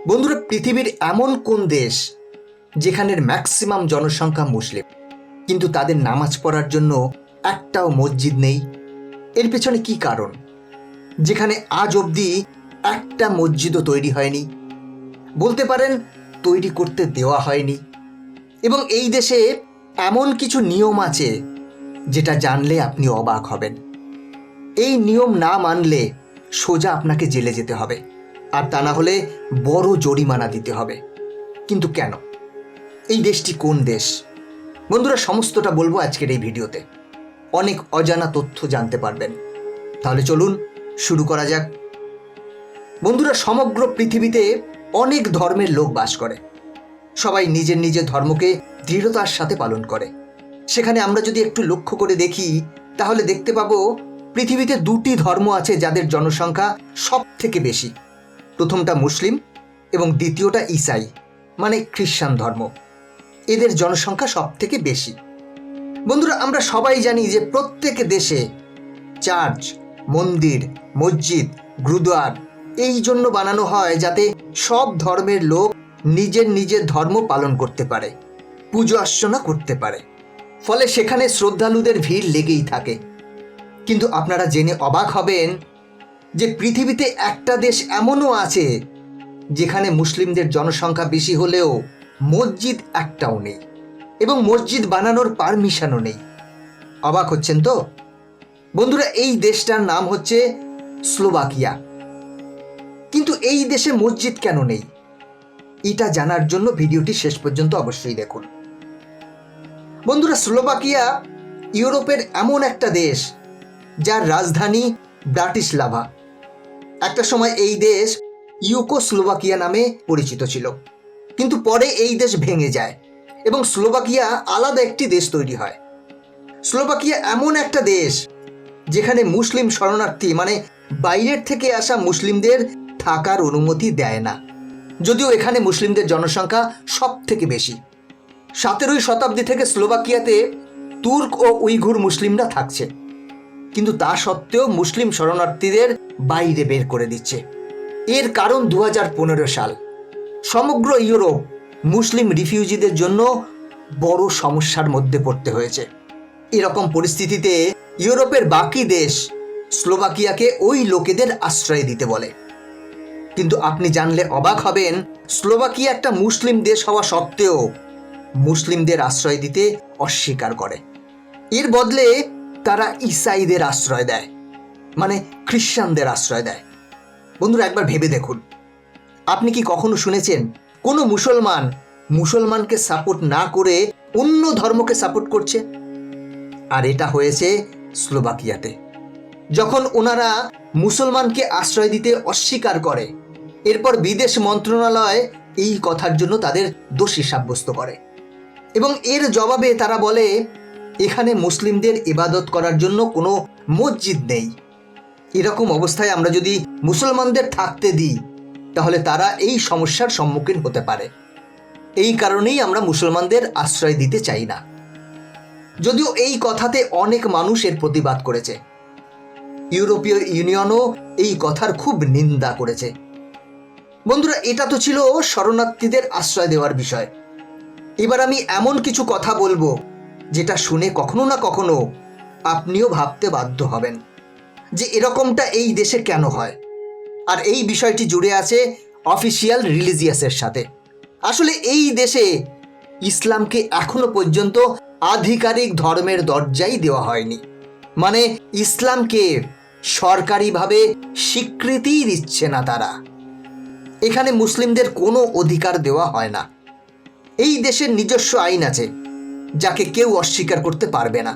বন্ধুরা, পৃথিবীর এমন কোন দেশ যেখানের ম্যাক্সিমাম জনসংখ্যা মুসলিম, কিন্তু তাদের নামাজ পড়ার জন্য একটাও মসজিদ নেই? এর পেছনে কি কারণ? যেখানে আজ অবধি একটা মসজিদও তৈরি হয়নি, বলতে পারেন তৈরি করতে দেওয়া হয়নি। এবং এই দেশে এমন কিছু নিয়ম আছে যেটা জানলে আপনি অবাক হবেন। এই নিয়ম না মানলে সোজা আপনাকে জেলে যেতে হবে, আর তা না হলে বড় জরিমানা দিতে হবে। কিন্তু কেন? এই দেশটি কোন দেশ? বন্ধুরা, সমস্তটা বলবো আজকের এই ভিডিওতে। অনেক অজানা তথ্য জানতে পারবেন। তাহলে চলুন শুরু করা যাক। বন্ধুরা, সমগ্র পৃথিবীতে অনেক ধর্মের লোক বাস করে। সবাই নিজের নিজের ধর্মকে দৃঢ়তার সাথে পালন করে। সেখানে আমরা যদি একটু লক্ষ্য করে দেখি, তাহলে দেখতে পাবো পৃথিবীতে দুটি ধর্ম আছে যাদের জনসংখ্যা সব থেকে বেশি। প্রথমটা মুসলিম এবং দ্বিতীয়টা ঈসাই মানে খ্রিস্টান ধর্ম। এদের জনসংখ্যা সব থেকে বেশি। বন্ধুরা, আমরা সবাই জানি যে প্রত্যেক দেশে চার্চ, মন্দির, মসজিদ, গুরুদ্বার এই জন্য বানানো হয় যাতে সব ধর্মের লোক নিজের নিজের ধর্ম পালন করতে পারে, পুজো অর্চনা করতে পারে। ফলে সেখানে শ্রদ্ধালুদের ভিড় লেগেই থাকে। কিন্তু আপনারা জেনে অবাক হবেন যে পৃথিবীতে একটা দেশ এমনও আছে যেখানে মুসলিমদের জনসংখ্যা বেশি হলেও মসজিদ একটাও নেই, এবং মসজিদ বানানোর পারমিশনও নেই। অবাক হচ্ছেন তো? বন্ধুরা, এই দেশটার নাম হচ্ছে স্লোভাকিয়া। কিন্তু এই দেশে মসজিদ কেন নেই, এটা জানার জন্য ভিডিওটি শেষ পর্যন্ত অবশ্যই দেখুন। বন্ধুরা, স্লোভাকিয়া ইউরোপের এমন একটা দেশ যার রাজধানী ব্রাটিসলাভা। একটা সময় এই দেশ ইউগোস্লোভাকিয়া নামে পরিচিত ছিল, কিন্তু পরে এই দেশ ভেঙে যায় এবং স্লোভাকিয়া আলাদা একটি দেশ তৈরি হয়। স্লোভাকিয়া এমন একটা দেশ যেখানে মুসলিম শরণার্থী মানে বাইরের থেকে আসা মুসলিমদের থাকার অনুমতি দেয় না, যদিও এখানে মুসলিমদের জনসংখ্যা সব থেকে বেশি। 17ই শতাব্দী থেকে স্লোভাকিয়াতে তুর্ক ও উইঘুর মুসলিমরা থাকছে, কিন্তু তা সত্ত্বেও মুসলিম শরণার্থীদের বাইরে বের করে দিচ্ছে। এর কারণ 2015 সাল। সমগ্র ইউরোপ মুসলিম রিফিউজিদের জন্য বড় সমস্যার মধ্যে পড়তে হয়েছে। এরকম পরিস্থিতিতে ইউরোপের বাকি দেশ স্লোভাকিয়াকে ওই লোকেদের আশ্রয় দিতে বলে। কিন্তু আপনি জানলে অবাক হবেন, স্লোভাকিয়া একটা মুসলিম দেশ হওয়া সত্ত্বেও মুসলিমদের আশ্রয় দিতে অস্বীকার করে। এর বদলে তারা ঈসাইদের আশ্রয় দেয়, মানে খ্রিস্টানদের আশ্রয় দেয়। বন্ধুরা, একবার ভেবে দেখুন, আপনি কি কখনো শুনেছেন কোনো মুসলমানকে সাপোর্ট না করে অন্য ধর্মকে সাপোর্ট করছে? আর এটা হয়েছে স্লোভাকিয়াতে। যখন ওনারা মুসলমানকে আশ্রয় দিতে অস্বীকার করে, এরপর বিদেশ মন্ত্রণালয় এই কথার জন্য তাদের দোষী সাব্যস্ত করে, এবং এর জবাবে তারা বলে এখানে মুসলিমদের ইবাদত করার জন্য কোনো মসজিদ নেই। এরকম অবস্থায় আমরা যদি মুসলমানদের থাকতে দিই, তাহলে তারা এই সমস্যার সম্মুখীন হতে পারে। এই কারণেই আমরা মুসলমানদের আশ্রয় দিতে চাই না। যদিও এই কথাতে অনেক মানুষ এর প্রতিবাদ করেছে। ইউরোপীয় ইউনিয়নও এই কথার খুব নিন্দা করেছে। বন্ধুরা, এটা তো ছিল শরণার্থীদের আশ্রয় দেওয়ার বিষয়। এবার আমি এমন কিছু কথা বলবো যেটা শুনে কখনো না কখনো আপনিও ভাবতে বাধ্য হবেন যে এরকমটা এই দেশে কেন হয়। আর এই বিষয়টি জুড়ে আছে অফিসিয়াল রিলিজিয়াসের সাথে। আসলে এই দেশে ইসলামকে এখনো পর্যন্ত আধিকারিক ধর্মের দরজাই দেওয়া হয়নি, মানে ইসলামকে সরকারিভাবে স্বীকৃতিই দিচ্ছে না তারা। এখানে মুসলিমদের কোনো অধিকার দেওয়া হয় না। এই দেশের নিজস্ব আইন আছে যাকে কেউ অস্বীকার করতে পারবে না,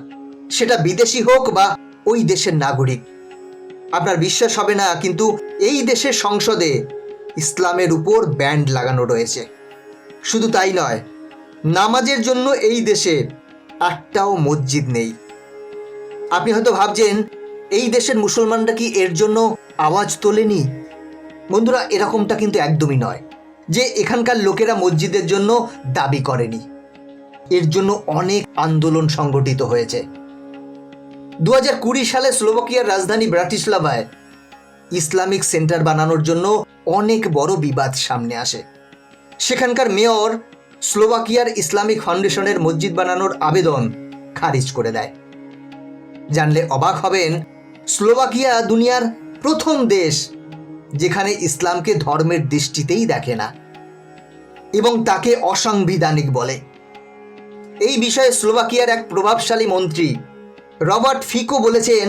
সেটা বিদেশি হোক বা ওই দেশের নাগরিক। আপনার বিশ্বাস হবে না, কিন্তু এই দেশের সংসদে ইসলামের উপর ব্যান্ড লাগানো রয়েছে। শুধু তাই নয়, নামাজের জন্য এই দেশে একটাও মসজিদ নেই। আপনি হয়তো ভাবছেন, এই দেশের মুসলমানরা কি এর জন্য আওয়াজ তোলেনি? বন্ধুরা, এরকমটা কিন্তু একদমই নয় যে এখানকার লোকেরা মসজিদের জন্য দাবি করেনি। এর জন্য অনেক আন্দোলন সংগঠিত হয়েছে। 2020 সালে স্লোভাকিয়ার রাজধানী ব্রাটিসলাভায় ইসলামিক সেন্টার বানানোর জন্য অনেক বড় বিবাদ সামনে আসে। সেখানকার মেয়র স্লোভাকিয়ার ইসলামিক ফাউন্ডেশনের মসজিদ বানানোর আবেদন খারিজ করে দেয়। জানলে অবাক হবেন, স্লোভাকিয়া দুনিয়ার প্রথম দেশ যেখানে ইসলামকে ধর্মের দৃষ্টিতেই দেখে না এবং তাকে অসাংবিধানিক বলে। এই বিষয়ে স্লোভাকিয়ার এক প্রভাবশালী মন্ত্রী রবার্ট ফিকো বলেছেন,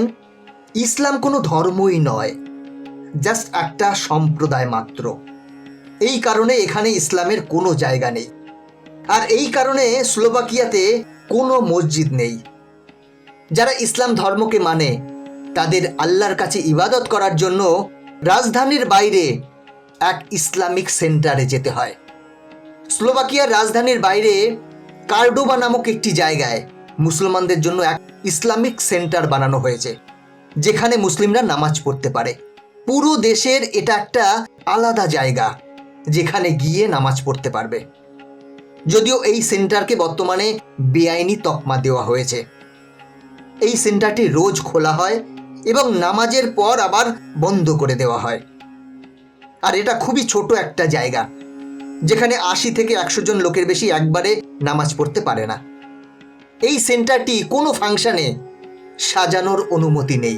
ইসলাম কোনো ধর্মই নয়, জাস্ট একটা সম্প্রদায় মাত্র। এই কারণে এখানে ইসলামের কোনো জায়গা নেই, আর এই কারণে স্লোভাকিয়াতে কোনো মসজিদ নেই। যারা ইসলাম ধর্মকে মানে তাদের আল্লাহর কাছে ইবাদত করার জন্য রাজধানীর বাইরে এক ইসলামিক সেন্টারে যেতে হয়। স্লোভাকিয়ার রাজধানীর বাইরে কার্ডোবা নামক একটি জায়গায় মুসলমানদের জন্য এক ইসলামিক সেন্টার বানানো হয়েছে, যেখানে মুসলিমরা নামাজ পড়তে পারে। পুরো দেশের এটা একটা আলাদা জায়গা যেখানে গিয়ে নামাজ পড়তে পারবে। যদিও এই সেন্টারকে বর্তমানে বেআইনি তকমা দেওয়া হয়েছে। এই সেন্টারটি রোজ খোলা হয় এবং নামাজের পর আবার বন্ধ করে দেওয়া হয়। আর এটা খুবই ছোট একটা জায়গা, যেখানে 80 থেকে 100 জন লোকের বেশি একবারে নামাজ পড়তে পারে না। এই সেন্টারটি কোনো ফাংশনে সাজানোর অনুমতি নেই।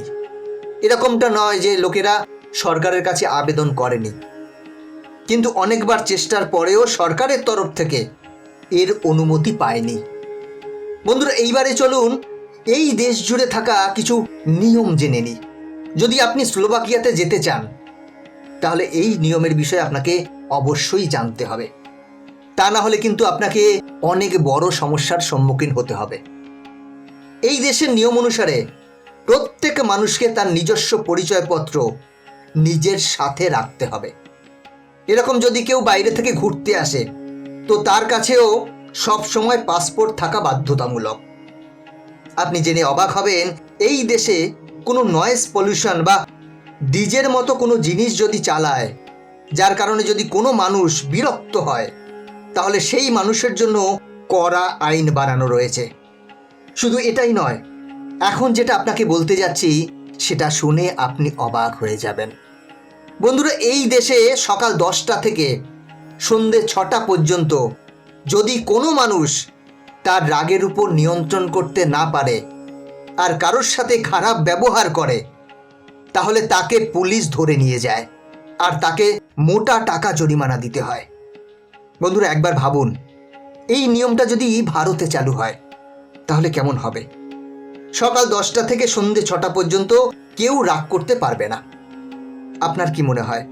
এরকমটা নয় যে লোকেরা সরকারের কাছে আবেদন করেনি, কিন্তু অনেকবার চেষ্টার পরেও সরকারের তরফ থেকে এর অনুমতি পায়নি। বন্ধুরা, এইবারে চলুন এই দেশ জুড়ে থাকা কিছু নিয়ম জেনে নিই। যদি আপনি স্লোভাকিয়াতে যেতে চান, তাহলে এই নিয়মের বিষয়ে আপনাকে অবশ্যই জানতে হবে। তা না হলে কিন্তু আপনাকে অনেক বড় সমস্যার সম্মুখীন হতে হবে। এই দেশের নিয়ম অনুসারে প্রত্যেক মানুষকে তার নিজস্ব পরিচয়পত্র নিজের সাথে রাখতে হবে। এরকম যদি কেউ বাইরে থেকে ঘুরতে আসে, তো তার কাছেও সব সময় পাসপোর্ট থাকা বাধ্যতামূলক। আপনি জেনে অবাক হবেন, এই দেশে কোনো নয়েজ পলিউশন বা ডিজের মতো কোনো জিনিস যদি চালায়, যার কারণে যদি কোনো মানুষ বিরক্ত হয়, তাহলে সেই মানুষের জন্য কড়া আইন বানানো রয়েছে। শুধু এটাই নয়, এখন যেটা আপনাকে বলতে যাচ্ছি সেটা শুনে আপনি অবাক হয়ে যাবেন। বন্ধুরা, এই দেশে সকাল 10টা থেকে সন্ধ্যে 6টা পর্যন্ত যদি কোনো মানুষ তার রাগের উপর নিয়ন্ত্রণ করতে না পারে আর কারোর সাথে খারাপ ব্যবহার করে, তাহলে তাকে পুলিশ ধরে নিয়ে যায় আর তাকে মোটা টাকা জরিমানা দিতে হয়। বন্ধুরা, একবার ভাবুন, এই নিয়মটা যদি ভারতে চালু হয় তাহলে কেমন হবে? সকাল 10টা থেকে সন্ধ্যে 6টা পর্যন্ত কেউ রাগ করতে পারবে না। আপনার কি মনে হয়?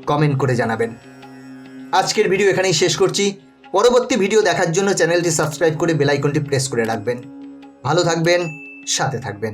কমেন্ট করে জানাবেন। আজকের ভিডিও এখানেই শেষ করছি। পরবর্তী ভিডিও দেখার জন্য চ্যানেলটি সাবস্ক্রাইব করে বেল আইকনটি প্রেস করে রাখবেন। ভালো থাকবেন, সাথে থাকবেন।